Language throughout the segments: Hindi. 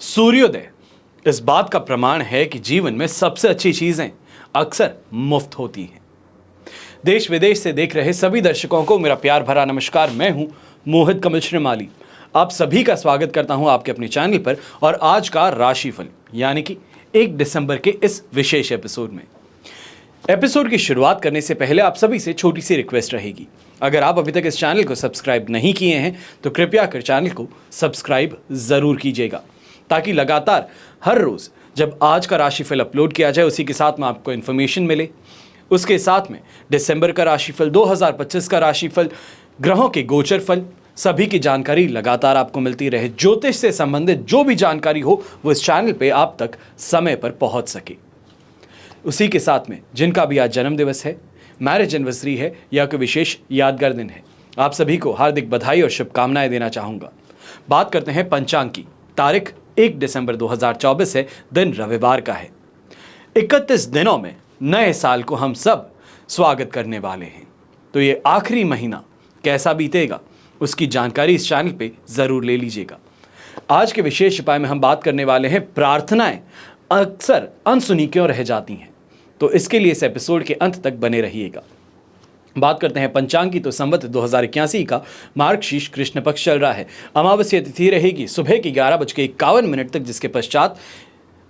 सूर्योदय इस बात का प्रमाण है कि जीवन में सबसे अच्छी चीजें अक्सर मुफ्त होती हैं। देश विदेश से देख रहे सभी दर्शकों को मेरा प्यार भरा नमस्कार। मैं हूं मोहित कमल श्रीमाली। आप सभी का स्वागत करता हूं आपके अपने चैनल पर और आज का राशिफल यानी कि 1 दिसंबर के इस विशेष एपिसोड में। एपिसोड की शुरुआत करने से पहले आप सभी से छोटी सी रिक्वेस्ट रहेगी। अगर आप अभी तक इस चैनल को सब्सक्राइब नहीं किए हैं तो कृपया कर चैनल को सब्सक्राइब जरूर कीजिएगा, ताकि लगातार हर रोज जब आज का राशिफल अपलोड किया जाए उसी के साथ में आपको इन्फॉर्मेशन मिले। उसके साथ में दिसंबर का राशिफल, 2025 का राशिफल, ग्रहों के गोचर फल, सभी की जानकारी लगातार आपको मिलती रहे। ज्योतिष से संबंधित जो भी जानकारी हो वो इस चैनल पे आप तक समय पर पहुंच सके। उसी के साथ में जिनका भी आज जन्म दिवस है, मैरिज एनिवर्सरी है या कोई विशेष यादगार दिन है, आप सभी को हार्दिक बधाई और शुभकामनाएं देना चाहूंगा। बात करते हैं पंचांग की। तारीख 1 दिसंबर 2024 है, दिन रविवार का है। 31 दिनों में नए साल को हम सब स्वागत करने वाले हैं, तो ये आखिरी महीना कैसा बीतेगा उसकी जानकारी इस चैनल पे जरूर ले लीजिएगा। आज के विशेष उपाय में हम बात करने वाले हैं प्रार्थनाएं अक्सर अनसुनी क्यों रह जाती हैं, तो इसके लिए इस एपिसोड के अंत तक बने रहिएगा। बात करते हैं पंचांग की, तो संवत 2081 का मार्गशीर्ष कृष्ण पक्ष चल रहा है। अमावस्या तिथि रहेगी सुबह की 11:51 तक, जिसके पश्चात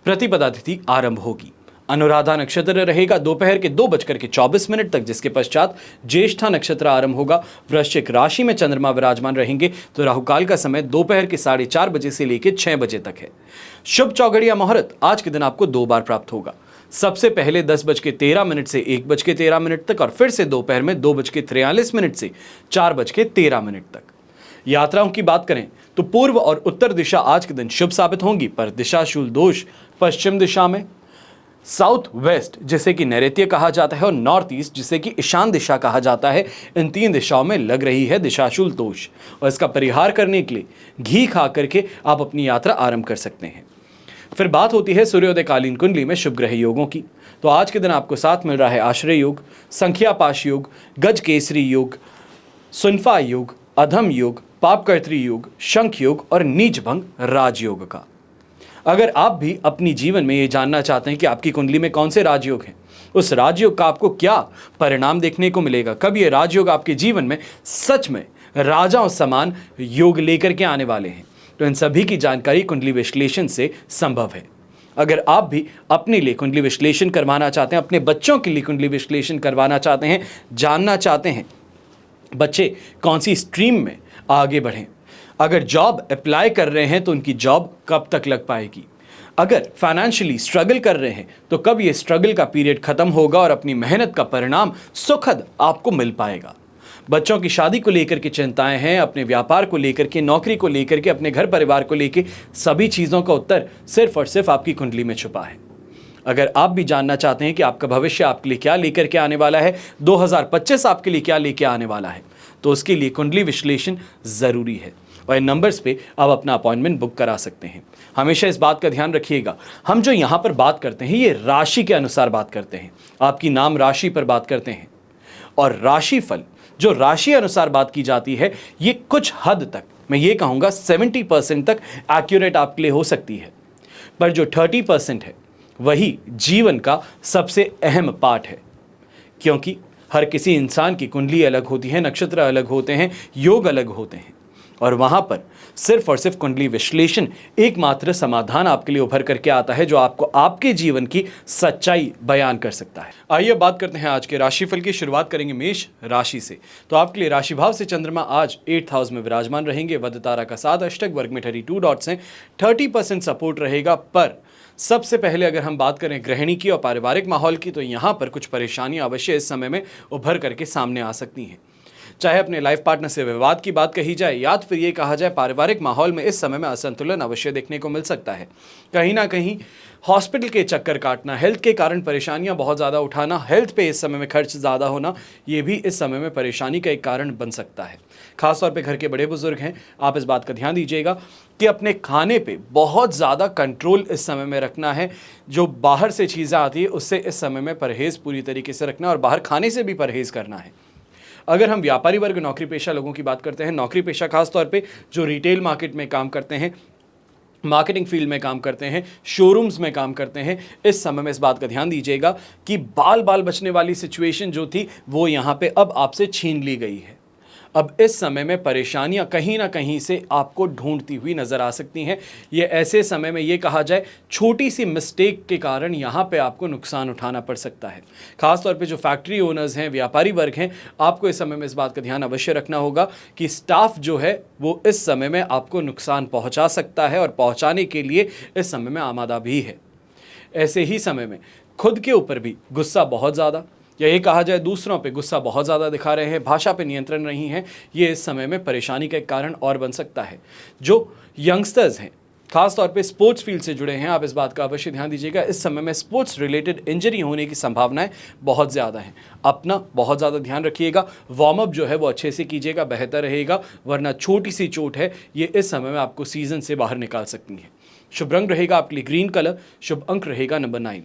प्रतिपदा तिथि आरंभ होगी। अनुराधा नक्षत्र रहेगा दोपहर के 2:24 तक, जिसके पश्चात ज्येष्ठा नक्षत्र आरंभ होगा। वृश्चिक राशि में चंद्रमा विराजमान रहेंगे, तो राहुकाल का समय दोपहर के 4:30 बजे से लेकर 6 बजे तक है। शुभ चौघड़िया मुहूर्त आज के दिन आपको 2 बार प्राप्त होगा। सबसे पहले 10:13 से 1:13 तक और फिर से दोपहर में 2:43 से 4:13 तक। यात्राओं की बात करें तो पूर्व और उत्तर दिशा आज के दिन शुभ साबित होंगी, पर दिशाशूल दोष पश्चिम दिशा में, साउथ वेस्ट जिसे कि नैऋत्य कहा जाता है और नॉर्थ ईस्ट जिसे कि ईशान दिशा कहा जाता है, इन 3 दिशाओं में लग रही है दिशाशूल दोष। और इसका परिहार करने के लिए घी खा करके आप अपनी यात्रा आरंभ कर सकते हैं। फिर बात होती है सूर्योदय कालीन कुंडली में शुभ ग्रह योगों की, तो आज के दिन आपको साथ मिल रहा है आश्रय योग, संख्या पाश योग, गज केसरी योग, सुनफा योग, अधम योग, पापकर्त्री योग, शंख योग और नीच भंग राजयोग का। अगर आप भी अपनी जीवन में ये जानना चाहते हैं कि आपकी कुंडली में कौन से राजयोग हैं, उस राजयोग का आपको क्या परिणाम देखने को मिलेगा, कब ये राजयोग आपके जीवन में सच में राजाओं समान योग लेकर के आने वाले हैं, तो इन सभी की जानकारी कुंडली विश्लेषण से संभव है। अगर आप भी अपने लिए कुंडली विश्लेषण करवाना चाहते हैं, अपने बच्चों के लिए कुंडली विश्लेषण करवाना चाहते हैं, जानना चाहते हैं बच्चे कौन सी स्ट्रीम में आगे बढ़ें, अगर जॉब अप्लाई कर रहे हैं तो उनकी जॉब कब तक लग पाएगी, अगर फाइनेंशियली स्ट्रगल कर रहे हैं तो कब ये स्ट्रगल का पीरियड खत्म होगा और अपनी मेहनत का परिणाम सुखद आपको मिल पाएगा, बच्चों की शादी को लेकर के चिंताएं हैं, अपने व्यापार को लेकर के, नौकरी को लेकर के, अपने घर परिवार को लेकर, सभी चीज़ों का उत्तर सिर्फ और सिर्फ आपकी कुंडली में छुपा है। अगर आप भी जानना चाहते हैं कि आपका भविष्य आपके लिए क्या लेकर के आने वाला है, 2025 आपके लिए क्या लेकर आने वाला है, तो उसके लिए कुंडली विश्लेषण ज़रूरी है और इन नंबर्स पे आप अपना अपॉइंटमेंट बुक करा सकते हैं। हमेशा इस बात का ध्यान रखिएगा, हम जो यहाँ पर बात करते हैं ये राशि के अनुसार बात करते हैं, आपकी नाम राशि पर बात करते हैं। और राशिफल जो राशि अनुसार बात की जाती है ये कुछ हद तक, मैं ये कहूँगा 70% तक एक्यूरेट आपके लिए हो सकती है, पर जो 30% है वही जीवन का सबसे अहम पार्ट है, क्योंकि हर किसी इंसान की कुंडली अलग होती है, नक्षत्र अलग होते हैं, योग अलग होते हैं और वहाँ पर सिर्फ और सिर्फ कुंडली विश्लेषण एकमात्र समाधान आपके लिए उभर करके आता है जो आपको आपके जीवन की सच्चाई बयान कर सकता है। आइए बात करते हैं आज के राशिफल की। शुरुआत करेंगे मेष राशि से, तो आपके लिए राशि भाव से चंद्रमा आज 8th हाउस में विराजमान रहेंगे। वध तारा का 7 अष्टक, वर्ग में 32 डॉट्स हैं, 30% सपोर्ट रहेगा। पर सबसे पहले अगर हम बात करें गृहिणी की और पारिवारिक माहौल की, तो यहाँ पर कुछ परेशानियाँ अवश्य इस समय में उभर करके सामने आ सकती हैं। चाहे अपने लाइफ पार्टनर से विवाद की बात कही जाए या फिर ये कहा जाए पारिवारिक माहौल में इस समय में असंतुलन अवश्य देखने को मिल सकता है। कहीं ना कहीं हॉस्पिटल के चक्कर काटना, हेल्थ के कारण परेशानियां बहुत ज़्यादा उठाना, हेल्थ पे इस समय में खर्च ज़्यादा होना, ये भी इस समय में परेशानी का एक कारण बन सकता है। खासतौर पे घर के बड़े बुजुर्ग हैं, आप इस बात का ध्यान दीजिएगा कि अपने खाने पे बहुत ज़्यादा कंट्रोल इस समय में रखना है। जो बाहर से चीज़ें आती है उससे इस समय में परहेज़ पूरी तरीके से रखना है और बाहर खाने से भी परहेज़ करना है। अगर हम व्यापारी वर्ग, नौकरी पेशा लोगों की बात करते हैं, नौकरी पेशा खास तौर पे जो रिटेल मार्केट में काम करते हैं, मार्केटिंग फील्ड में काम करते हैं, शोरूम्स में काम करते हैं, इस समय में इस बात का ध्यान दीजिएगा कि बाल बाल बचने वाली सिचुएशन जो थी वो यहाँ पे अब आपसे छीन ली गई है। अब इस समय में परेशानियां कहीं ना कहीं से आपको ढूंढती हुई नजर आ सकती हैं। ये ऐसे समय में ये कहा जाए छोटी सी मिस्टेक के कारण यहाँ पे आपको नुकसान उठाना पड़ सकता है। खासतौर पे जो फैक्ट्री ओनर्स हैं, व्यापारी वर्ग हैं, आपको इस समय में इस बात का ध्यान अवश्य रखना होगा कि स्टाफ जो है वो इस समय में आपको नुकसान पहुँचा सकता है और पहुँचाने के लिए इस समय में आमादा भी है। ऐसे ही समय में खुद के ऊपर भी गुस्सा बहुत ज़्यादा, या ये कहा जाए दूसरों पे गुस्सा बहुत ज़्यादा दिखा रहे हैं, भाषा पे नियंत्रण नहीं है, ये इस समय में परेशानी का एक कारण और बन सकता है। जो यंगस्टर्स हैं, खास तौर पे स्पोर्ट्स फील्ड से जुड़े हैं, आप इस बात का अवश्य ध्यान दीजिएगा। इस समय में स्पोर्ट्स रिलेटेड इंजरी होने की संभावनाएं बहुत ज़्यादा हैं। अपना बहुत ज़्यादा ध्यान रखिएगा, वार्म अप जो है वो अच्छे से कीजिएगा, बेहतर रहेगा, वरना छोटी सी चोट है ये इस समय में आपको सीजन से बाहर निकाल सकती है। शुभ रंग रहेगा आपके लिए ग्रीन कलर, शुभ अंक रहेगा नंबर 9।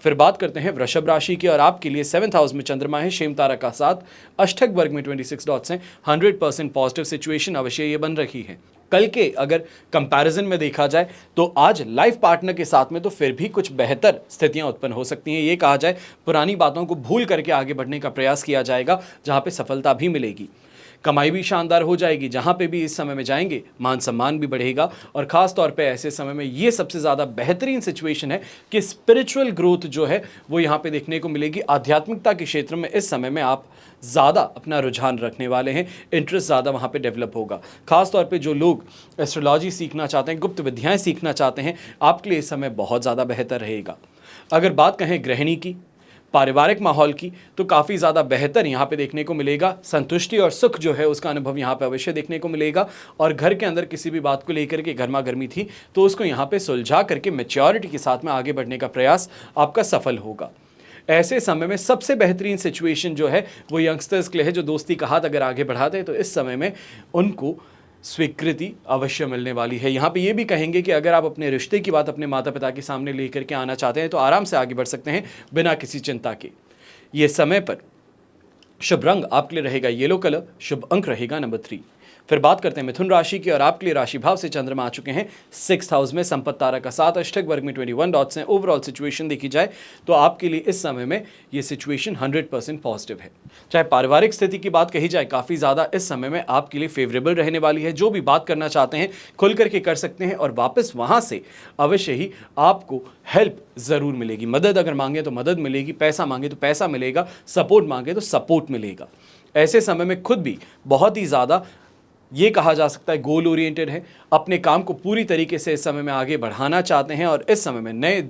फिर बात करते हैं वृषभ राशि की, और आपके लिए 7th हाउस में चंद्रमा है, शेम तारा का साथ, अष्टक वर्ग में 26 डॉट्स हैं। 100% पॉजिटिव सिचुएशन अवश्य ये बन रही है। कल के अगर कंपैरिजन में देखा जाए तो आज लाइफ पार्टनर के साथ में तो फिर भी कुछ बेहतर स्थितियां उत्पन्न हो सकती हैं। ये कहा जाए पुरानी बातों को भूल करके आगे बढ़ने का प्रयास किया जाएगा, जहां पे सफलता भी मिलेगी। कमाई भी शानदार हो जाएगी, जहां पे भी इस समय में जाएंगे मान सम्मान भी बढ़ेगा। और ख़ास तौर पे ऐसे समय में ये सबसे ज़्यादा बेहतरीन सिचुएशन है कि स्पिरिचुअल ग्रोथ जो है वो यहाँ पे देखने को मिलेगी। आध्यात्मिकता के क्षेत्र में इस समय में आप ज़्यादा अपना रुझान रखने वाले हैं, इंटरेस्ट ज़्यादा वहाँ पे डेवलप होगा। खास तौर पे जो लोग एस्ट्रोलॉजी सीखना चाहते हैं, गुप्त विद्याएँ सीखना चाहते हैं, आपके लिए इस समय बहुत ज़्यादा बेहतर रहेगा। अगर बात कहें गृहिणी की, पारिवारिक माहौल की, तो काफ़ी ज़्यादा बेहतर यहाँ पे देखने को मिलेगा। संतुष्टि और सुख जो है उसका अनुभव यहाँ पे अवश्य देखने को मिलेगा। और घर के अंदर किसी भी बात को लेकर के गर्मा गर्मी थी तो उसको यहाँ पे सुलझा करके मैच्योरिटी के साथ में आगे बढ़ने का प्रयास आपका सफल होगा। ऐसे समय में सबसे बेहतरीन सिचुएशन जो है वो यंगस्टर्स के लिए है, जो दोस्ती का हाथ अगर आगे बढ़ाते हैं तो इस समय में उनको स्वीकृति अवश्य मिलने वाली है। यहाँ पे ये भी कहेंगे कि अगर आप अपने रिश्ते की बात अपने माता पिता के सामने लेकर के आना चाहते हैं तो आराम से आगे बढ़ सकते हैं बिना किसी चिंता के। ये समय पर शुभ रंग आपके लिए रहेगा येलो कलर, शुभ अंक रहेगा नंबर 3। फिर बात करते हैं मिथुन राशि की, और आपके लिए राशि भाव से चंद्रमा आ चुके हैं 6th हाउस में, संपत्ति तारा का साथ, अष्टक वर्ग में 21 डॉट्स हैं। ओवरऑल सिचुएशन देखी जाए तो आपके लिए इस समय में ये सिचुएशन 100% पॉजिटिव है। चाहे पारिवारिक स्थिति की बात कही जाए, काफ़ी ज़्यादा इस समय में आपके लिए फेवरेबल रहने वाली है। जो भी बात करना चाहते हैं खुल करके कर सकते हैं, और वापस वहाँ से अवश्य ही आपको हेल्प ज़रूर मिलेगी। मदद अगर मांगे तो मदद मिलेगी, पैसा मांगे तो पैसा मिलेगा, सपोर्ट मांगे तो सपोर्ट मिलेगा। ऐसे समय में खुद भी बहुत ही ज़्यादा ये कहा जा सकता है गोल ओरिएंटेड है, अपने काम को पूरी तरीके से इस समय में आगे बढ़ाना चाहते हैं। और इस समय में नए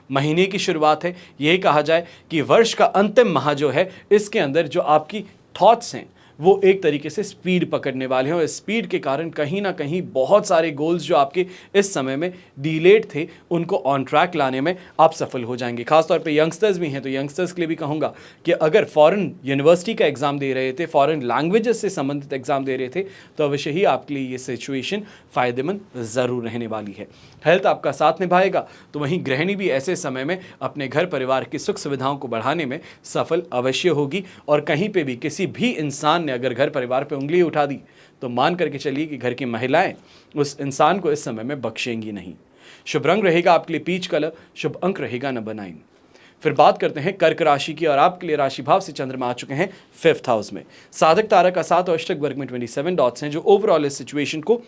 महीने की शुरुआत है, ये कहा जाए कि वर्ष का अंतिम माह जो है इसके अंदर जो आपकी थॉट्स हैं वो एक तरीके से स्पीड पकड़ने वाले हैं, और स्पीड के कारण कहीं ना कहीं बहुत सारे गोल्स जो आपके इस समय में डिलेड थे उनको ऑन ट्रैक लाने में आप सफल हो जाएंगे। खासतौर पे यंगस्टर्स भी हैं तो यंगस्टर्स के लिए भी कहूँगा कि अगर फॉरेन यूनिवर्सिटी का एग्ज़ाम दे रहे थे, फॉरेन लैंग्वेजेस से संबंधित एग्ज़ाम दे रहे थे, तो अवश्य ही आपके लिए ये सिचुएशन फ़ायदेमंद ज़रूर रहने वाली है। हेल्थ आपका साथ निभाएगा, तो वहीं गृहिणी भी ऐसे समय में अपने घर परिवार की सुख सुविधाओं को बढ़ाने में सफल अवश्य होगी। और कहीं पे भी किसी भी इंसान ने अगर घर परिवार पे उंगली उठा दी तो मान करके चलिए कि घर की महिलाएं उस इंसान को इस समय में बख्शेंगी नहीं। शुभ रंग रहेगा आपके लिए पीच कलर, शुभ अंक रहेगा नंबर 9। फिर बात करते हैं कर्क राशि की, और आपके लिए राशि भाव से चंद्रमा आ चुके हैं 5th हाउस में, साधक तारा का साथ और अष्टक वर्ग में 27 डॉट्स हैं, जो ओवरऑल इस सिचुएशन को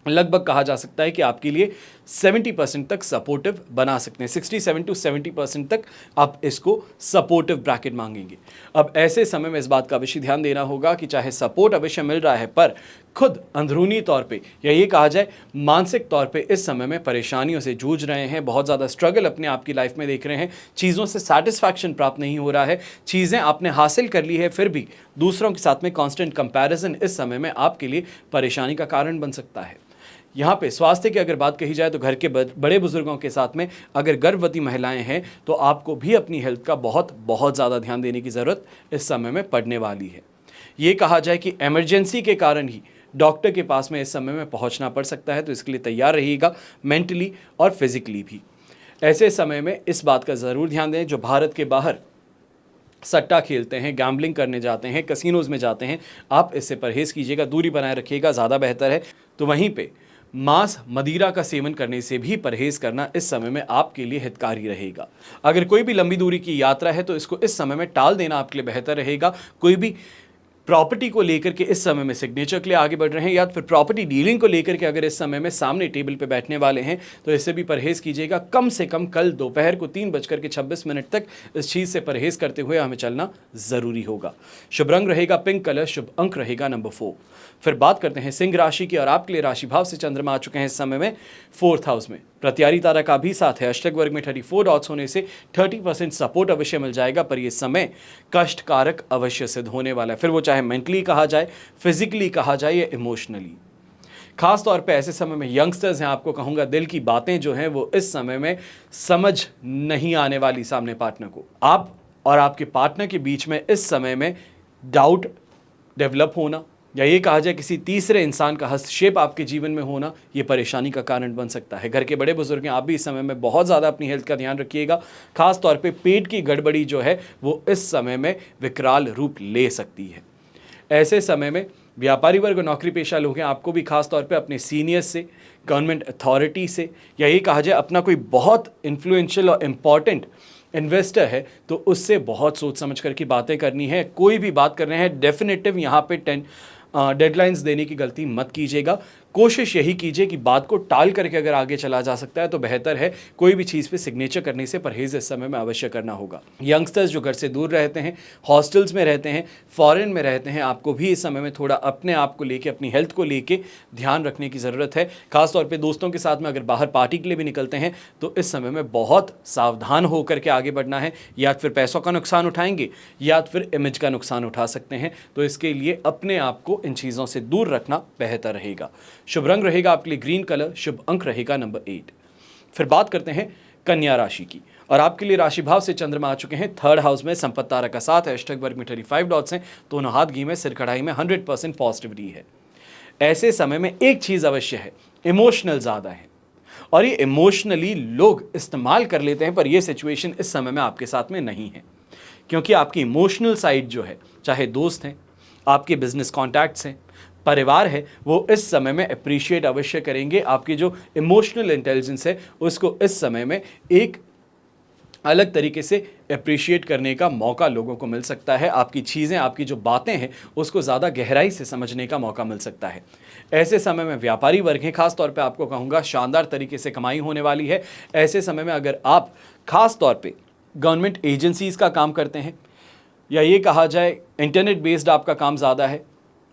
लगभग कहा जा सकता है कि आपके लिए 70% तक सपोर्टिव बना सकते हैं। 67 to 70% तक आप इसको सपोर्टिव ब्रैकेट मांगेंगे। अब ऐसे समय में इस बात का अवश्य ध्यान देना होगा कि चाहे सपोर्ट अवश्य मिल रहा है, पर खुद अंदरूनी तौर पे या ये कहा जाए मानसिक तौर पे इस समय में परेशानियों से जूझ रहे हैं, बहुत ज़्यादा स्ट्रगल अपने आप की लाइफ में देख रहे हैं, चीज़ों से सेटिस्फैक्शन प्राप्त नहीं हो रहा है, चीज़ें आपने हासिल कर ली है फिर भी दूसरों के साथ में कॉन्स्टेंट कंपैरिजन इस समय में आपके लिए परेशानी का कारण बन सकता है। यहाँ पे स्वास्थ्य की अगर बात कही जाए तो घर के बड़े बुजुर्गों के साथ में अगर गर्भवती महिलाएं हैं तो आपको भी अपनी हेल्थ का बहुत ज़्यादा ध्यान देने की ज़रूरत इस समय में पड़ने वाली है। ये कहा जाए कि इमरजेंसी के कारण ही डॉक्टर के पास में इस समय में पहुँचना पड़ सकता है, तो इसके लिए तैयार रहिएगा मेंटली और फिजिकली भी। ऐसे समय में इस बात का ज़रूर ध्यान दें, जो भारत के बाहर सट्टा खेलते हैं, गैम्बलिंग करने जाते हैं, कैसीनोज़ में जाते हैं, आप इससे परहेज़ कीजिएगा, दूरी बनाए रखिएगा, ज़्यादा बेहतर है। तो वहीं पे मांस मदिरा का सेवन करने से भी परहेज करना इस समय में आपके लिए हितकारी रहेगा। अगर कोई भी लंबी दूरी की यात्रा है तो इसको इस समय में टाल देना आपके लिए बेहतर रहेगा। कोई भी प्रॉपर्टी को लेकर के इस समय में सिग्नेचर के लिए आगे बढ़ रहे हैं या फिर प्रॉपर्टी डीलिंग को लेकर के अगर इस समय में सामने टेबल पे बैठने वाले हैं तो इससे भी परहेज कीजिएगा। कम से कम कल दोपहर को 3:26 तक इस चीज़ से परहेज करते हुए हमें चलना ज़रूरी होगा। शुभ रंग रहेगा पिंक कलर, शुभ अंक रहेगा नंबर 4। फिर बात करते हैं सिंह राशि की और आपके लिए राशि भाव से चंद्रमा आ चुके हैं इस समय में 4th हाउस में। प्रत्यारी तारा का भी साथ है। अष्टक वर्ग में 34 डॉट्स होने से 30% सपोर्ट अवश्य मिल जाएगा, पर यह समय कष्टकारक अवश्य सिद्ध होने वाला है। फिर वो चाहे मेंटली कहा जाए, फिजिकली कहा जाए या इमोशनली। खास तौर पे ऐसे समय में यंगस्टर्स हैं, आपको कहूँगा दिल की बातें जो हैं वो इस समय में समझ नहीं आने वाली सामने पार्टनर को। आप और आपके पार्टनर के बीच में इस समय में डाउट डेवलप होना या ये कहा जाए किसी तीसरे इंसान का हस्तक्षेप आपके जीवन में होना, ये परेशानी का कारण बन सकता है। घर के बड़े बुजुर्ग हैं, आप भी इस समय में बहुत ज़्यादा अपनी हेल्थ का ध्यान रखिएगा। खास तौर पे पेट की गड़बड़ी जो है वो इस समय में विकराल रूप ले सकती है। ऐसे समय में व्यापारी वर्ग और नौकरी पेशा लोग हैं, आपको भी खास तौर पे अपने सीनियर्स से, गवर्नमेंट अथॉरिटी से या ये कहा जाए अपना कोई बहुत इन्फ्लुएंशियल और इम्पॉर्टेंट इन्वेस्टर है तो उससे बहुत सोच समझ कर की बातें करनी है। कोई भी बात कर रहे हैं डेफिनेटिव यहाँ पे डेडलाइंस देने की गलती मत कीजिएगा। कोशिश यही कीजिए कि बात को टाल करके अगर आगे चला जा सकता है तो बेहतर है। कोई भी चीज़ पे सिग्नेचर करने से परहेज इस समय में अवश्य करना होगा। यंगस्टर्स जो घर से दूर रहते हैं, हॉस्टल्स में रहते हैं, फॉरेन में रहते हैं, आपको भी इस समय में थोड़ा अपने आप को लेके, अपनी हेल्थ को लेके ध्यान रखने की ज़रूरत है। खासतौर पर दोस्तों के साथ में अगर बाहर पार्टी के लिए भी निकलते हैं तो इस समय में बहुत सावधान होकर के आगे बढ़ना है। या फिर पैसों का नुकसान उठाएंगे या फिर इमेज का नुकसान उठा सकते हैं, तो इसके लिए अपने आप को इन चीज़ों से दूर रखना बेहतर रहेगा। शुभ रंग रहेगा आपके लिए ग्रीन कलर, शुभ अंक रहेगा नंबर 8। फिर बात करते हैं कन्या राशि की और आपके लिए राशि भाव से चंद्रमा आ चुके हैं 3rd हाउस में। संपत्ति तारा का साथ है। अष्टक वर्ग में 35 डॉट्स हैं। दोनों हाथ घी में, सिर कढ़ाई में, 100% पॉजिटिविटी है। ऐसे समय में एक चीज अवश्य है, इमोशनल ज्यादा है और ये इमोशनली लोग इस्तेमाल कर लेते हैं, पर ये सिचुएशन इस समय में आपके साथ में नहीं है, क्योंकि आपकी इमोशनल साइड जो है, चाहे दोस्त हैं, आपके बिजनेस कॉन्टैक्ट्स हैं, परिवार है, वो इस समय में अप्रिशिएट अवश्य करेंगे। आपकी जो इमोशनल इंटेलिजेंस है उसको इस समय में एक अलग तरीके से अप्रिशिएट करने का मौका लोगों को मिल सकता है। आपकी चीज़ें, आपकी जो बातें हैं उसको ज़्यादा गहराई से समझने का मौका मिल सकता है। ऐसे समय में व्यापारी वर्ग हैं, खास तौर पे आपको कहूँगा शानदार तरीके से कमाई होने वाली है। ऐसे समय में अगर आप खास तौर पे गवर्नमेंट एजेंसीज़ का काम करते हैं या ये कहा जाए इंटरनेट बेस्ड आपका काम ज़्यादा है,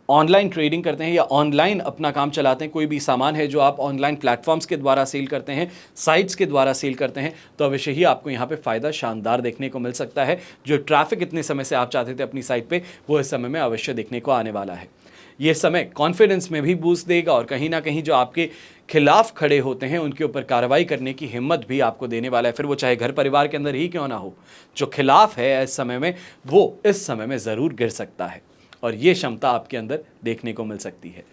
ऑनलाइन ट्रेडिंग करते हैं या ऑनलाइन अपना काम चलाते हैं, कोई भी सामान है जो आप ऑनलाइन प्लेटफॉर्म्स के द्वारा सेल करते हैं, साइट्स के द्वारा सेल करते हैं, तो अवश्य ही आपको यहाँ पे फ़ायदा शानदार देखने को मिल सकता है। जो ट्रैफिक इतने समय से आप चाहते थे अपनी साइट पे, वो इस समय में अवश्य देखने को आने वाला है। ये समय कॉन्फिडेंस में भी बूस्ट देगा और कहीं ना कहीं जो आपके खिलाफ खड़े होते हैं उनके ऊपर कार्रवाई करने की हिम्मत भी आपको देने वाला है। फिर वो चाहे घर परिवार के अंदर ही क्यों ना हो, जो खिलाफ है इस समय में, वो इस समय में ज़रूर गिर सकता है और ये क्षमता आपके अंदर देखने को मिल सकती है।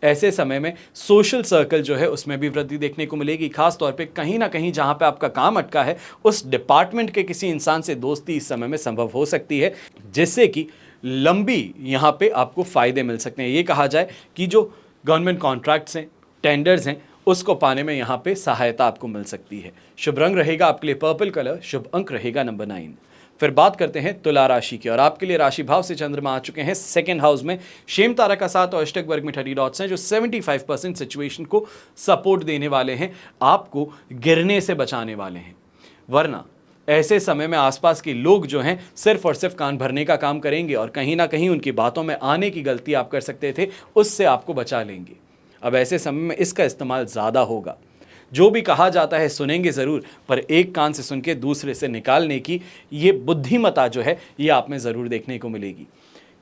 ऐसे समय में सोशल सर्कल जो है उसमें भी वृद्धि देखने को मिलेगी। खास तौर पे कहीं ना कहीं जहां पे आपका काम अटका है उस डिपार्टमेंट के किसी इंसान से दोस्ती इस समय में संभव हो सकती है, जिससे कि लंबी यहाँ पे आपको फ़ायदे मिल सकते हैं। ये कहा जाए कि जो गवर्नमेंट कॉन्ट्रैक्ट्स हैं, टेंडर्स हैं, उसको पाने में यहाँ पे सहायता आपको मिल सकती है। शुभ रंग रहेगा आपके लिए पर्पल कलर, शुभ अंक रहेगा नंबर 9। फिर बात करते हैं तुला राशि की और आपके लिए राशि भाव से चंद्रमा आ चुके हैं 2nd हाउस में। शेम तारा का साथ और अष्टक वर्ग में 30 डॉट्स हैं, जो 75% सिचुएशन को सपोर्ट देने वाले हैं, आपको गिरने से बचाने वाले हैं। वरना ऐसे समय में आसपास के लोग जो हैं सिर्फ और सिर्फ कान भरने का काम करेंगे और कहीं ना कहीं उनकी बातों में आने की गलती आप कर सकते थे, उससे आपको बचा लेंगे। अब ऐसे समय में इसका इस्तेमाल ज़्यादा होगा। जो भी कहा जाता है सुनेंगे ज़रूर, पर एक कान से सुन के दूसरे से निकालने की ये बुद्धिमता जो है ये आप में ज़रूर देखने को मिलेगी।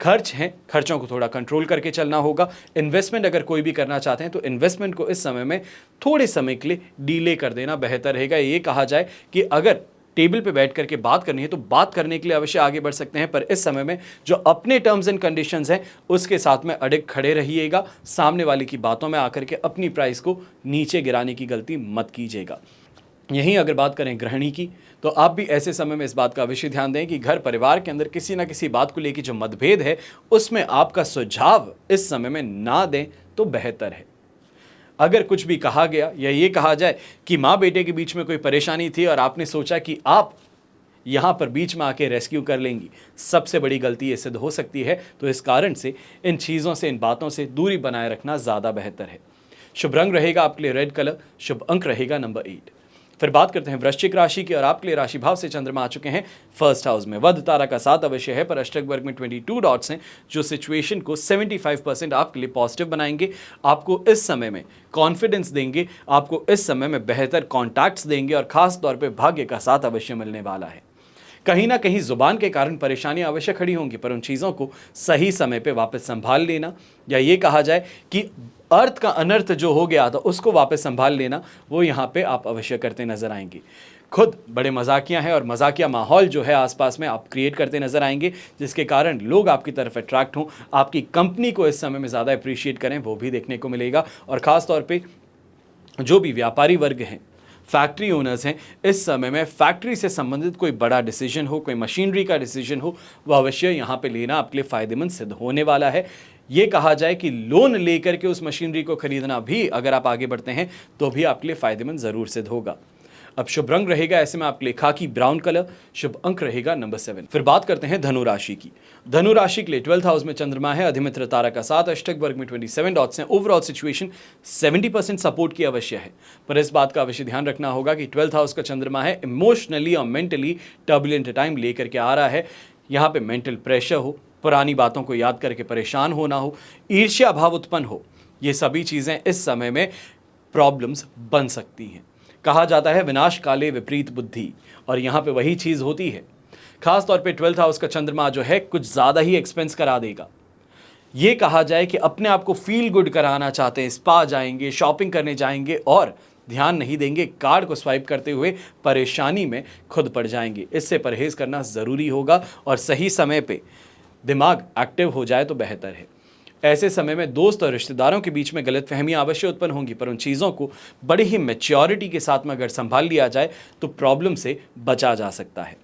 खर्च हैं, खर्चों को थोड़ा कंट्रोल करके चलना होगा। इन्वेस्टमेंट अगर कोई भी करना चाहते हैं तो इन्वेस्टमेंट को इस समय में थोड़े समय के लिए डीले कर देना बेहतर रहेगा। ये कहा जाए कि अगर टेबल पे बैठ करके बात करनी है तो बात करने के लिए अवश्य आगे बढ़ सकते हैं, पर इस समय में जो अपने टर्म्स एंड कंडीशंस हैं उसके साथ में अडिग खड़े रहिएगा। सामने वाले की बातों में आकर के अपनी प्राइस को नीचे गिराने की गलती मत कीजिएगा। यहीं अगर बात करें गृहिणी की, तो आप भी ऐसे समय में इस बात का अवश्य ध्यान दें कि घर परिवार के अंदर किसी ना किसी बात को लेकर जो मतभेद है उसमें आपका सुझाव इस समय में ना दें तो बेहतर है। अगर कुछ भी कहा गया या ये कहा जाए कि माँ बेटे के बीच में कोई परेशानी थी और आपने सोचा कि आप यहाँ पर बीच में आके रेस्क्यू कर लेंगी, सबसे बड़ी गलती ये सिद्ध हो सकती है। तो इस कारण से इन चीज़ों से, इन बातों से दूरी बनाए रखना ज़्यादा बेहतर है। शुभ रंग रहेगा आपके लिए रेड कलर, शुभ अंक रहेगा नंबर 8। फिर बात करते हैं वृश्चिक राशि की, और आपके लिए राशि भाव से चंद्रमा आ चुके हैं फर्स्ट हाउस में। वध तारा का साथ अवश्य है, पर अष्टक वर्ग में 22 डॉट्स हैं जो सिचुएशन को 75% आपके लिए पॉजिटिव बनाएंगे। आपको इस समय में कॉन्फिडेंस देंगे, आपको इस समय में बेहतर कॉन्टैक्ट्स देंगे, और खास तौर पर भाग्य का साथ अवश्य मिलने वाला है। कहीं ना कहीं जुबान के कारण परेशानियां अवश्य खड़ी होंगी, पर उन चीज़ों को सही समय पे वापस संभाल लेना, या ये कहा जाए कि अर्थ का अनर्थ जो हो गया था उसको वापस संभाल लेना, वो यहाँ पे आप अवश्य करते नजर आएंगे। खुद बड़े मजाकिया हैं और मजाकिया माहौल जो है आसपास में आप क्रिएट करते नजर आएंगे, जिसके कारण लोग आपकी तरफ अट्रैक्ट हों, आपकी कंपनी को इस समय में ज़्यादा अप्रिशिएट करें, वो भी देखने को मिलेगा। और ख़ास तौर पर जो भी व्यापारी वर्ग हैं, फैक्ट्री ओनर्स हैं, इस समय में फैक्ट्री से संबंधित कोई बड़ा डिसीजन हो, कोई मशीनरी का डिसीजन हो, वह अवश्य यहाँ पे लेना आपके लिए फ़ायदेमंद सिद्ध होने वाला है। ये कहा जाए कि लोन लेकर के उस मशीनरी को खरीदना भी अगर आप आगे बढ़ते हैं तो भी आपके लिए फ़ायदेमंद ज़रूर सिद्ध होगा। अब शुभ रंग रहेगा ऐसे में आपके लिए खाकी ब्राउन कलर, शुभ अंक रहेगा नंबर 7। फिर बात करते हैं धनु राशि की। धनु राशि के लिए 12th हाउस में चंद्रमा है, अधिमित्र तारा का साथ, अष्टक वर्ग में 27 डॉट्स हैं। ओवरऑल सिचुएशन 70% सपोर्ट की अवश्य है, पर इस बात का अवश्य ध्यान रखना होगा कि 12th हाउस का चंद्रमा है, इमोशनली और मेंटली टर्बुलेंट टाइम लेकर के आ रहा है। यहाँ पे मेंटल प्रेशर हो, पुरानी बातों को याद करके परेशान होना हो, ईर्ष्या भाव उत्पन्न हो, ये सभी चीज़ें इस समय में प्रॉब्लम्स बन सकती हैं। कहा जाता है विनाश काले विपरीत बुद्धि, और यहाँ पे वही चीज़ होती है। खास तौर पे 12th हाउस का चंद्रमा जो है कुछ ज़्यादा ही एक्सपेंस करा देगा। ये कहा जाए कि अपने आप को फील गुड कराना चाहते हैं, स्पा जाएंगे, शॉपिंग करने जाएंगे और ध्यान नहीं देंगे, कार्ड को स्वाइप करते हुए परेशानी में खुद पड़ जाएंगे। इससे परहेज़ करना ज़रूरी होगा, और सही समय पर दिमाग एक्टिव हो जाए तो बेहतर है। ऐसे समय में दोस्त और रिश्तेदारों के बीच में गलतफहमियां अवश्य उत्पन्न होंगी, पर उन चीज़ों को बड़ी ही मैच्योरिटी के साथ में अगर संभाल लिया जाए तो प्रॉब्लम से बचा जा सकता है।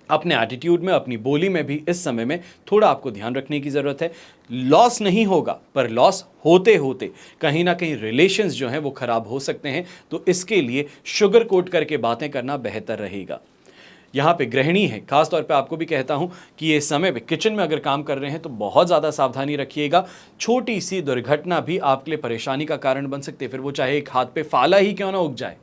अपने एटीट्यूड में, अपनी बोली में भी इस समय में थोड़ा आपको ध्यान रखने की ज़रूरत है। लॉस नहीं होगा, पर लॉस होते होते कहीं ना कहीं रिलेशंस जो हैं वो ख़राब हो सकते हैं, तो इसके लिए शुगर कोट करके बातें करना बेहतर रहेगा। यहाँ पे गृहिणी है, खास तौर पे आपको भी कहता हूँ कि ये समय पे किचन में अगर काम कर रहे हैं तो बहुत ज़्यादा सावधानी रखिएगा। छोटी सी दुर्घटना भी आपके लिए परेशानी का कारण बन सकती है, फिर वो चाहे एक हाथ पे फाला ही क्यों ना उग जाए,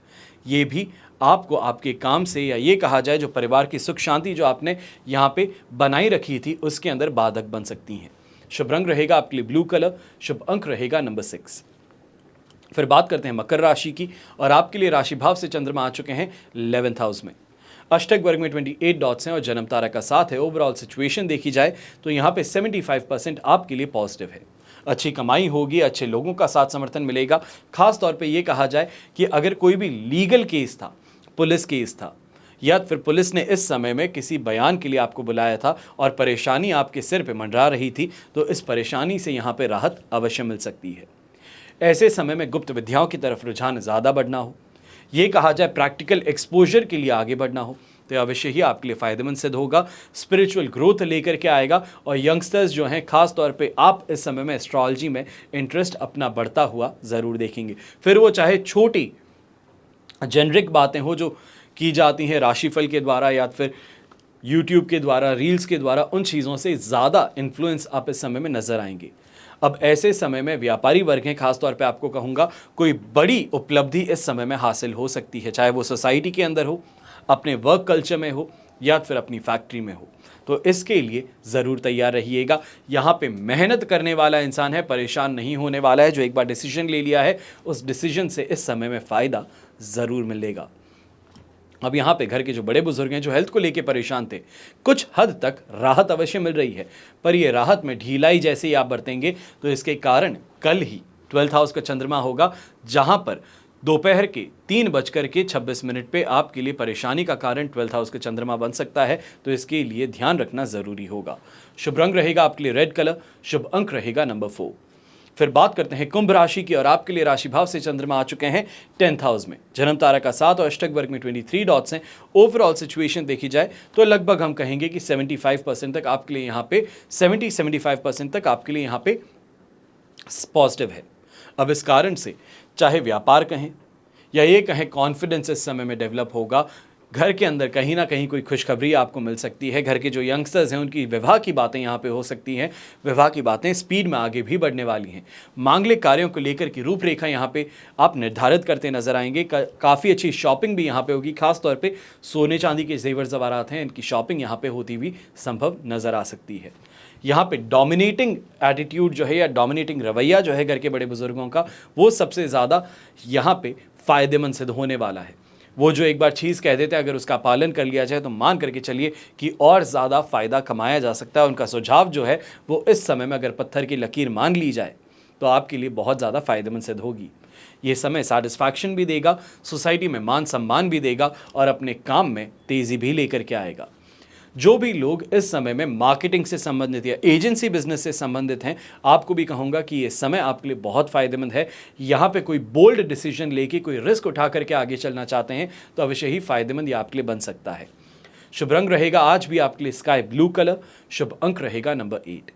ये भी आपको आपके काम से, या ये कहा जाए जो परिवार की सुख शांति जो आपने यहाँ पे बनाई रखी थी उसके अंदर बाधक बन सकती हैं। शुभ रंग रहेगा आपके लिए ब्लू कलर, शुभ अंक रहेगा नंबर 6। फिर बात करते हैं मकर राशि की, और आपके लिए राशि भाव से चंद्रमा आ चुके हैं 11th हाउस में। अष्टक वर्ग में 28 डॉट्स हैं और जन्म तारा का साथ है। ओवरऑल सिचुएशन देखी जाए तो यहाँ पे 75% आपके लिए पॉजिटिव है। अच्छी कमाई होगी, अच्छे लोगों का साथ समर्थन मिलेगा। खास तौर पे ये कहा जाए कि अगर कोई भी लीगल केस था, पुलिस केस था, या फिर पुलिस ने इस समय में किसी बयान के लिए आपको बुलाया था और परेशानी आपके सिर पे मंडरा रही थी, तो इस परेशानी से यहाँ पे राहत अवश्य मिल सकती है। ऐसे समय में गुप्त विद्याओं की तरफ रुझान ज़्यादा बढ़ना हो, ये कहा जाए प्रैक्टिकल एक्सपोजर के लिए आगे बढ़ना हो, तो अवश्य ही आपके लिए फ़ायदेमंद सिद्ध होगा। स्पिरिचुअल ग्रोथ लेकर के आएगा, और यंगस्टर्स जो हैं खास तौर पे आप इस समय में एस्ट्रोलॉजी में इंटरेस्ट अपना बढ़ता हुआ ज़रूर देखेंगे। फिर वो चाहे छोटी जेनरिक बातें हो जो की जाती हैं राशिफल के द्वारा या फिर यूट्यूब के द्वारा, रील्स के द्वारा, उन चीज़ों से ज़्यादा इन्फ्लुएंस आप इस समय में नज़र आएंगे। अब ऐसे समय में व्यापारी वर्ग हैं, खासतौर पे आपको कहूँगा कोई बड़ी उपलब्धि इस समय में हासिल हो सकती है, चाहे वो सोसाइटी के अंदर हो, अपने वर्क कल्चर में हो, या फिर अपनी फैक्ट्री में हो। तो इसके लिए ज़रूर तैयार रहिएगा। यहाँ पे मेहनत करने वाला इंसान है, परेशान नहीं होने वाला है। जो एक बार डिसीजन ले लिया है उस डिसीजन से इस समय में फ़ायदा ज़रूर मिलेगा। अब यहाँ पे घर के जो बड़े बुजुर्ग हैं जो हेल्थ को लेके परेशान थे, कुछ हद तक राहत अवश्य मिल रही है, पर ये राहत में ढीलाई जैसे ही आप बरतेंगे तो इसके कारण कल ही 12th हाउस का चंद्रमा होगा, जहाँ पर दोपहर के 3:26 पे आपके लिए परेशानी का कारण 12th हाउस का चंद्रमा बन सकता है, तो इसके लिए ध्यान रखना ज़रूरी होगा। शुभ रंग रहेगा आपके लिए रेड कलर, शुभ अंक रहेगा नंबर 4। फिर बात करते हैं कुंभ राशि की, और आपके लिए राशि भाव से चंद्रमा आ चुके हैं 10th हाउस में। जन्म तारा का साथ और अष्टक वर्ग में 23 डॉट्स हैं। ओवरऑल सिचुएशन देखी जाए तो लगभग हम कहेंगे कि 75% तक आपके लिए यहाँ पे 70-75% तक आपके लिए यहाँ पे पॉजिटिव है। अब इस कारण से चाहे व्यापार कहें या ये कहें कॉन्फिडेंस इस समय में डेवलप होगा। घर के अंदर कहीं ना कहीं कोई खुशखबरी आपको मिल सकती है। घर के जो यंगस्टर्स हैं उनकी विवाह की बातें यहाँ पे हो सकती हैं। विवाह की बातें स्पीड में आगे भी बढ़ने वाली हैं। मांगलिक कार्यों को लेकर की रूपरेखा यहाँ पे आप निर्धारित करते नजर आएंगे। काफ़ी अच्छी शॉपिंग भी यहाँ पे होगी। खासतौर पे सोने चांदी के जेवर ज़ेवरात हैं, इनकी शॉपिंग यहाँ पे होती हुई संभव नजर आ सकती है। यहाँ पे डोमिनेटिंग एटीट्यूड जो है या डोमिनेटिंग रवैया जो है घर के बड़े बुजुर्गों का, वो सबसे ज़्यादा यहाँ पे फायदेमंद सिद्ध होने वाला है। वो जो एक बार चीज़ कह देते हैं, अगर उसका पालन कर लिया जाए तो मान करके चलिए कि और ज़्यादा फ़ायदा कमाया जा सकता है। उनका सुझाव जो है वो इस समय में अगर पत्थर की लकीर मान ली जाए तो आपके लिए बहुत ज़्यादा फ़ायदेमंद सिद्ध होगी। ये समय सेटिस्फैक्शन भी देगा, सोसाइटी में मान सम्मान भी देगा और अपने काम में तेज़ी भी लेकर के आएगा। जो भी लोग इस समय में मार्केटिंग से संबंधित या एजेंसी बिजनेस से संबंधित हैं, आपको भी कहूँगा कि ये समय आपके लिए बहुत फ़ायदेमंद है। यहाँ पे कोई बोल्ड डिसीजन लेके कोई रिस्क उठा करके आगे चलना चाहते हैं तो अवश्य ही फ़ायदेमंद ये आपके लिए बन सकता है। शुभ रंग रहेगा आज भी आपके लिए स्काई ब्लू कलर। शुभ अंक रहेगा नंबर 8।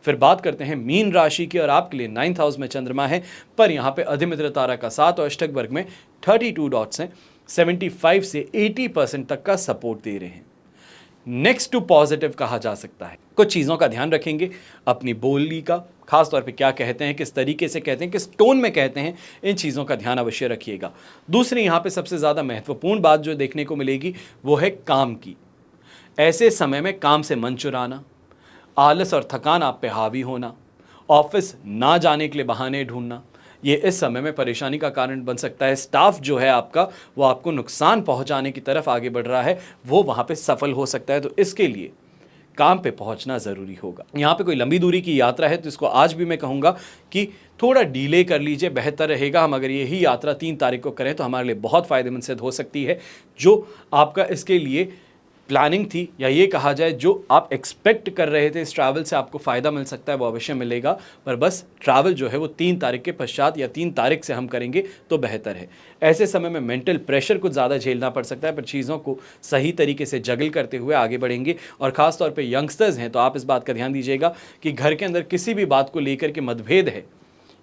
फिर बात करते हैं मीन राशि की और आपके लिए 9th हाउस में चंद्रमा है, पर यहाँ पे अधिमित्र तारा का 7 और अष्टक वर्ग में 32 डॉट्स हैं। 75 से 80% तक का सपोर्ट दे रहे हैं। नेक्स्ट टू पॉजिटिव कहा जा सकता है। कुछ चीज़ों का ध्यान रखेंगे, अपनी बोली का, खास तौर पे क्या कहते हैं, किस तरीके से कहते हैं, किस टोन में कहते हैं, इन चीज़ों का ध्यान अवश्य रखिएगा। दूसरी यहाँ पे सबसे ज़्यादा महत्वपूर्ण बात जो देखने को मिलेगी वो है काम की। ऐसे समय में काम से मन चुराना, आलस और थकान आप पे हावी होना, ऑफिस ना जाने के लिए बहाने ढूंढना, ये इस समय में परेशानी का कारण बन सकता है। स्टाफ जो है आपका वो आपको नुकसान पहुंचाने की तरफ आगे बढ़ रहा है, वो वहाँ पे सफल हो सकता है। तो इसके लिए काम पे पहुंचना ज़रूरी होगा। यहाँ पे कोई लंबी दूरी की यात्रा है तो इसको आज भी मैं कहूँगा कि थोड़ा डीले कर लीजिए, बेहतर रहेगा। हम अगर यही यात्रा 3 तारीख को करें तो हमारे लिए बहुत फ़ायदेमंद सिद्ध हो सकती है। जो आपका इसके लिए प्लानिंग थी या ये कहा जाए जो आप एक्सपेक्ट कर रहे थे इस ट्रैवल से आपको फ़ायदा मिल सकता है, वो अवश्य मिलेगा। पर बस ट्रैवल जो है वो 3 तारीख के पश्चात या 3 तारीख से हम करेंगे तो बेहतर है। ऐसे समय में मेंटल प्रेशर कुछ ज़्यादा झेलना पड़ सकता है, पर चीज़ों को सही तरीके से जगल करते हुए आगे बढ़ेंगे। और ख़ास तौर पे यंगस्टर्स हैं तो आप इस बात का ध्यान दीजिएगा कि घर के अंदर किसी भी बात को लेकर के मतभेद है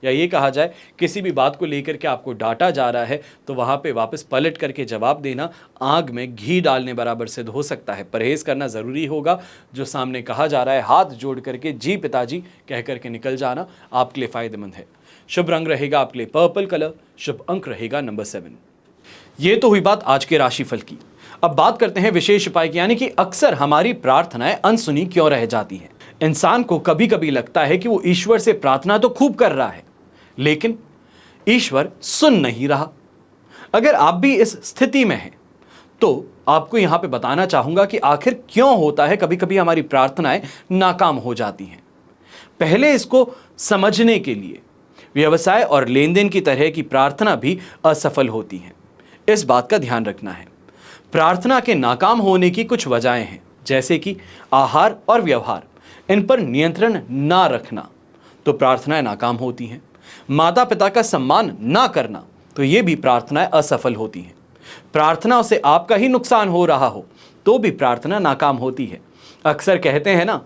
या ये कहा जाए किसी भी बात को लेकर के आपको डांटा जा रहा है तो वहाँ पे वापस पलट करके जवाब देना आग में घी डालने बराबर सिद्ध हो सकता है। परहेज़ करना ज़रूरी होगा। जो सामने कहा जा रहा है हाथ जोड़ करके जी पिताजी कह करके निकल जाना आपके लिए फ़ायदेमंद है। शुभ रंग रहेगा आपके लिए पर्पल कलर। शुभ अंक रहेगा नंबर 7। ये तो हुई बात आज के राशिफल की। अब बात करते हैं विशेष उपाय की, यानी कि अक्सर हमारी प्रार्थनाएं अनसुनी क्यों रह जाती हैं। इंसान को कभी कभी लगता है कि वो ईश्वर से प्रार्थना तो खूब कर रहा है लेकिन ईश्वर सुन नहीं रहा। अगर आप भी इस स्थिति में हैं तो आपको यहां पे बताना चाहूंगा कि आखिर क्यों होता है कभी कभी हमारी प्रार्थनाएं नाकाम हो जाती हैं। पहले इसको समझने के लिए व्यवसाय और लेन देन की तरह की प्रार्थना भी असफल होती है। इस बात का ध्यान रखना है। प्रार्थना के नाकाम होने की कुछ वजहें हैं, जैसे कि आहार और व्यवहार, इन पर नियंत्रण ना रखना तो प्रार्थनाएं नाकाम होती हैं। माता पिता का सम्मान ना करना तो ये भी प्रार्थनाएं असफल होती हैं। प्रार्थनाओं से आपका ही नुकसान हो रहा हो तो भी प्रार्थना नाकाम होती है। अक्सर कहते हैं ना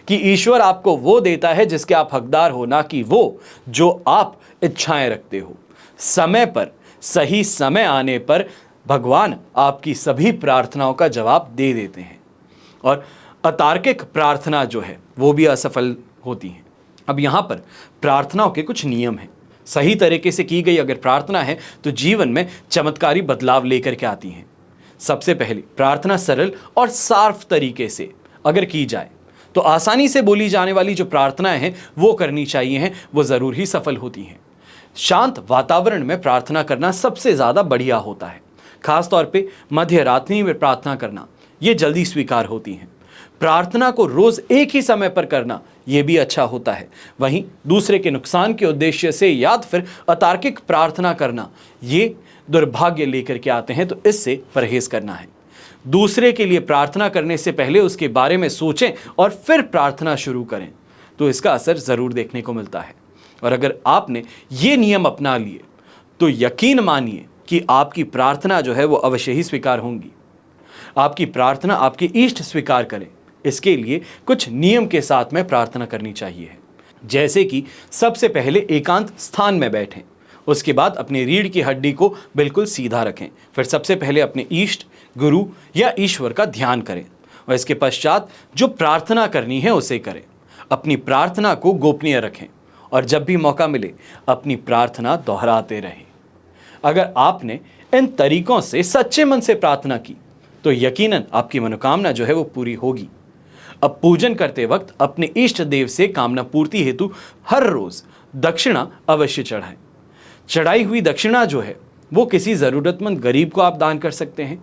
कि ईश्वर आपको वो देता है जिसके आप हकदार हो, ना कि वो जो आप इच्छाएं रखते हो। समय पर सही समय आने पर भगवान आपकी सभी प्रार्थनाओं का जवाब दे देते हैं और अतार्किक प्रार्थना जो है वो भी असफल होती है। अब यहाँ पर प्रार्थनाओं के कुछ नियम हैं। सही तरीके से की गई अगर प्रार्थना है तो जीवन में चमत्कारी बदलाव लेकर के आती हैं। सबसे पहले प्रार्थना सरल और साफ तरीके से अगर की जाए तो आसानी से बोली जाने वाली जो प्रार्थनाएं हैं वो करनी चाहिए हैं, वो ज़रूर ही सफल होती हैं। शांत वातावरण में प्रार्थना करना सबसे ज़्यादा बढ़िया होता है। खासतौर पे मध्य रात्रि में प्रार्थना करना ये जल्दी स्वीकार होती हैं। प्रार्थना को रोज एक ही समय पर करना यह भी अच्छा होता है। वहीं दूसरे के नुकसान के उद्देश्य से या फिर अतार्किक प्रार्थना करना ये दुर्भाग्य लेकर के आते हैं, तो इससे परहेज करना है। दूसरे के लिए प्रार्थना करने से पहले उसके बारे में सोचें और फिर प्रार्थना शुरू करें तो इसका असर ज़रूर देखने को मिलता है। और अगर आपने ये नियम अपना लिए तो यकीन मानिए कि आपकी प्रार्थना जो है वो अवश्य ही स्वीकार होंगी। आपकी प्रार्थना आपके इष्ट स्वीकार करें, इसके लिए कुछ नियम के साथ में प्रार्थना करनी चाहिए। जैसे कि सबसे पहले एकांत स्थान में बैठें उसके बाद अपनी रीढ़ की हड्डी को बिल्कुल सीधा रखें। फिर सबसे पहले अपने इष्ट, गुरु या ईश्वर का ध्यान करें और इसके पश्चात जो प्रार्थना करनी है उसे करें। अपनी प्रार्थना को गोपनीय रखें और जब भी मौका मिले अपनी प्रार्थना दोहराते रहें। अगर आपने इन तरीकों से सच्चे मन से प्रार्थना की तो यकीनन आपकी मनोकामना जो है वो पूरी होगी। अब पूजन करते वक्त अपने इष्ट देव से कामना पूर्ति हेतु हर रोज दक्षिणा अवश्य चढ़ाएं। चढ़ाई हुई दक्षिणा जो है वो किसी ज़रूरतमंद गरीब को आप दान कर सकते हैं।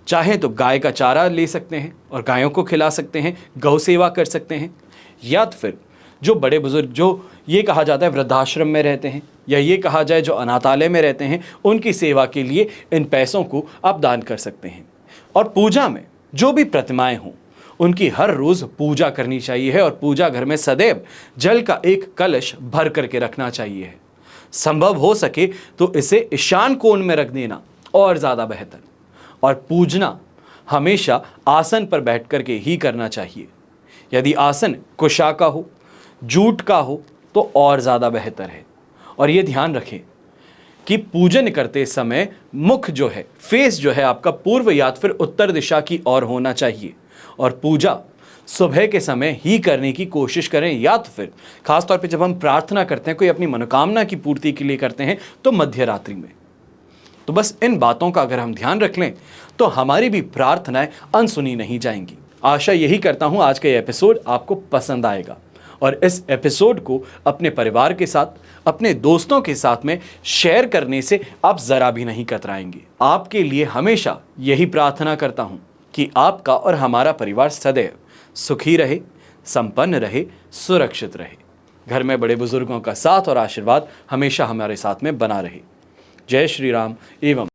चाहे तो गाय का चारा ले सकते हैं और गायों को खिला सकते हैं, गौ सेवा कर सकते हैं, या तो फिर जो बड़े बुजुर्ग जो ये कहा जाता है वृद्धाश्रम में रहते हैं या ये कहा जाए जो अनाथालय में रहते हैं, उनकी सेवा के लिए इन पैसों को आप दान कर सकते हैं। और पूजा में जो भी प्रतिमाएं हों उनकी हर रोज़ पूजा करनी चाहिए है और पूजा घर में सदैव जल का एक कलश भर करके रखना चाहिए है। संभव हो सके तो इसे ईशान कोण में रख देना और ज़्यादा बेहतर। और पूजना हमेशा आसन पर बैठ करके ही करना चाहिए। यदि आसन कुशा का हो, जूट का हो तो और ज़्यादा बेहतर है। और ये ध्यान रखें कि पूजन करते समय मुख जो है, फेस जो है आपका पूर्व या फिर उत्तर दिशा की ओर होना चाहिए। और पूजा सुबह के समय ही करने की कोशिश करें, या तो फिर खासतौर पे जब हम प्रार्थना करते हैं, कोई अपनी मनोकामना की पूर्ति के लिए करते हैं, तो मध्य रात्रि में। तो बस इन बातों का अगर हम ध्यान रख लें तो हमारी भी प्रार्थनाएं अनसुनी नहीं जाएंगी। आशा यही करता हूं आज का ये एपिसोड आपको पसंद आएगा और इस एपिसोड को अपने परिवार के साथ, अपने दोस्तों के साथ में शेयर करने से आप ज़रा भी नहीं कतराएंगे। आपके लिए हमेशा यही प्रार्थना करता हूं कि आपका और हमारा परिवार सदैव सुखी रहे, संपन्न रहे, सुरक्षित रहे। घर में बड़े बुजुर्गों का साथ और आशीर्वाद हमेशा हमारे साथ में बना रहे। जय श्री राम एवं